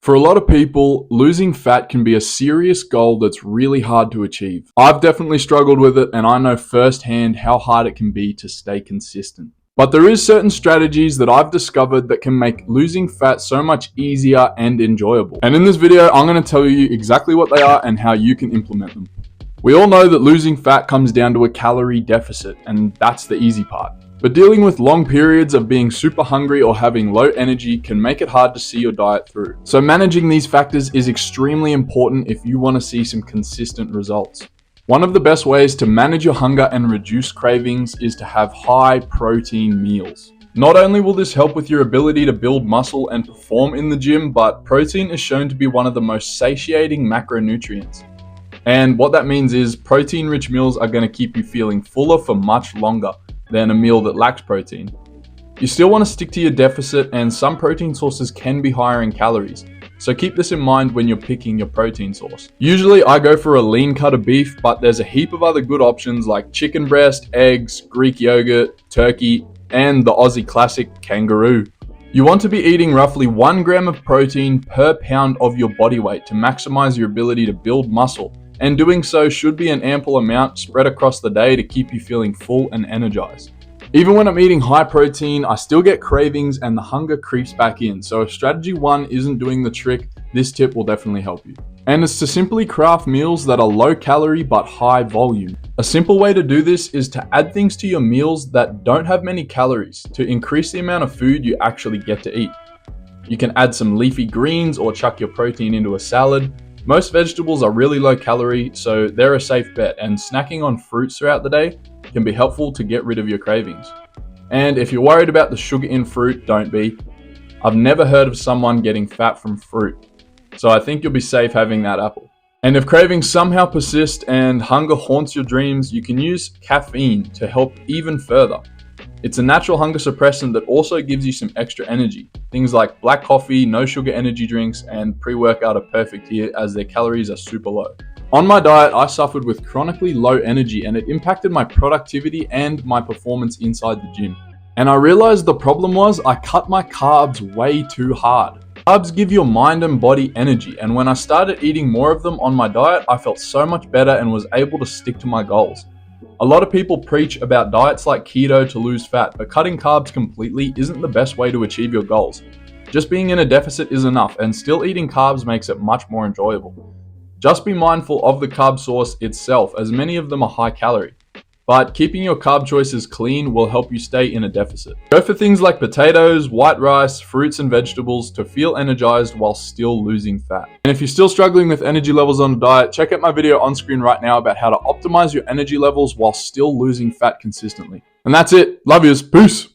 For a lot of people, losing fat can be a serious goal that's really hard to achieve. I've definitely struggled with it, and I know firsthand how hard it can be to stay consistent. But there is certain strategies that I've discovered that can make losing fat so much easier and enjoyable. And in this video, I'm going to tell you exactly what they are and how you can implement them. We all know that losing fat comes down to a calorie deficit, and that's the easy part. But dealing with long periods of being super hungry or having low energy can make it hard to see your diet through. So managing these factors is extremely important if you want to see some consistent results. One of the best ways to manage your hunger and reduce cravings is to have high protein meals. Not only will this help with your ability to build muscle and perform in the gym, but protein is shown to be one of the most satiating macronutrients. And what that means is protein-rich meals are going to keep you feeling fuller for much longer than a meal that lacks protein. You still want to stick to your deficit, and some protein sources can be higher in calories. So keep this in mind when you're picking your protein source. Usually I go for a lean cut of beef, but there's a heap of other good options like chicken breast, eggs, Greek yogurt, turkey, and the Aussie classic kangaroo. You want to be eating roughly 1 gram of protein per pound of your body weight to maximize your ability to build muscle. And doing so should be an ample amount spread across the day to keep you feeling full and energized. Even when I'm eating high protein, I still get cravings and the hunger creeps back in. So if strategy 1 isn't doing the trick, this tip will definitely help you. And it's to simply craft meals that are low calorie but high volume. A simple way to do this is to add things to your meals that don't have many calories to increase the amount of food you actually get to eat. You can add some leafy greens or chuck your protein into a salad. Most vegetables are really low calorie, so they're a safe bet, and snacking on fruits throughout the day can be helpful to get rid of your cravings. And if you're worried about the sugar in fruit, don't be. I've never heard of someone getting fat from fruit, so I think you'll be safe having that apple. And if cravings somehow persist and hunger haunts your dreams, you can use caffeine to help even further. It's a natural hunger suppressant that also gives you some extra energy. Things like black coffee, no sugar energy drinks, and pre-workout are perfect here as their calories are super low. On my diet, I suffered with chronically low energy, and it impacted my productivity and my performance inside the gym. And I realized the problem was I cut my carbs way too hard. Carbs give your mind and body energy, and when I started eating more of them on my diet, I felt so much better and was able to stick to my goals. A lot of people preach about diets like keto to lose fat, but cutting carbs completely isn't the best way to achieve your goals. Just being in a deficit is enough, and still eating carbs makes it much more enjoyable. Just be mindful of the carb source itself, as many of them are high calorie. But keeping your carb choices clean will help you stay in a deficit. Go for things like potatoes, white rice, fruits and vegetables to feel energized while still losing fat. And if you're still struggling with energy levels on a diet, check out my video on screen right now about how to optimize your energy levels while still losing fat consistently. And that's it. Love yous. Peace.